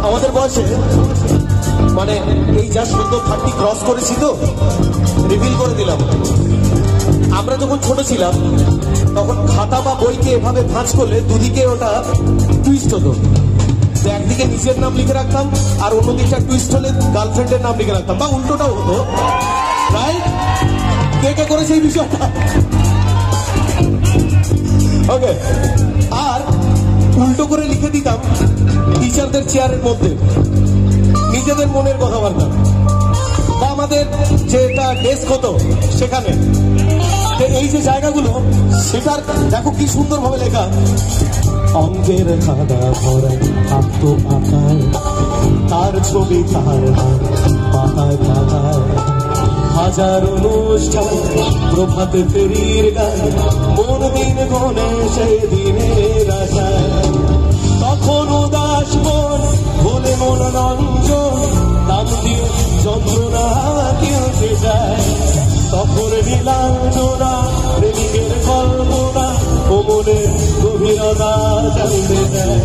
আমাদের বয়সে মানে এই যা সুন্দর 30 ক্রস করেছি তো রিভিল করে দিলাম। আমরা যখন ছোট ছিলাম তখন খাতা বা বইকে এভাবে ভাঁজ করলে দুদিকে ওটা টুইস্ট হতো। একদিকে নিজের নাম লিখে রাখতাম আর অন্যদিকটা টুইস্ট হলে গার্লফ্রেন্ডের নাম লিখে রাখতাম, বা উল্টোটাও হতো, রাইট? কে কে করেছে এই বিষয়টা? ওকে। আর উল্টো করে লিখে দিতাম টিচারদের চেয়ারের মধ্যে নিজেদের মনের কথাবার্তা, বা আমাদের যেটা ডেস্ক হতো সেখানে। এই যে জায়গাগুলো, সেটার দেখো কি সুন্দর ভাবে লেখা। অঙ্কের খাদা ভরায় আত্ম আঁকায়, তার ছবি তার পাতায় পাতায়, হাজার অনুষ্ঠান প্রভাতে ফেরির গান, মন দিন গনে সেই দিনের আশায়। তখন উদাস মন বলে মনোরঞ্জন, নাম দিয়ে যন্ত্রণা কেউতে যায়। তখন নীলাঞ্জনা প্রেমিকের কল্পনা, কোমরে গভীরতা জানতে যায়।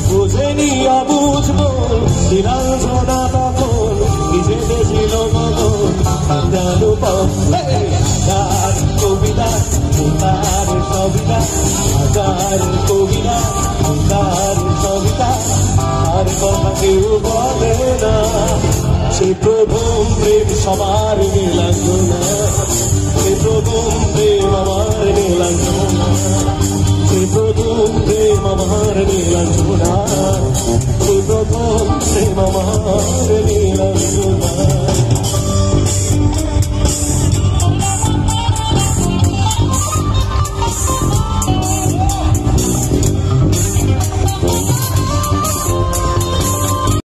বুঝেনি অবুঝ মন নীলাঞ্জনা তখন নিজেতে ছিল মগন। অনুপম তার কবিতা, তার কবিতা, তার কবিতা, তার কবিতা, আর কথা কেউ বলে না। সে প্রথম প্রেম সবার নীলাঞ্জনা, সে প্রথম প্রেম আমার নীলাঞ্জনা, সে প্রথম প্রেম আমার নীলাঞ্জনা, সে প্রথম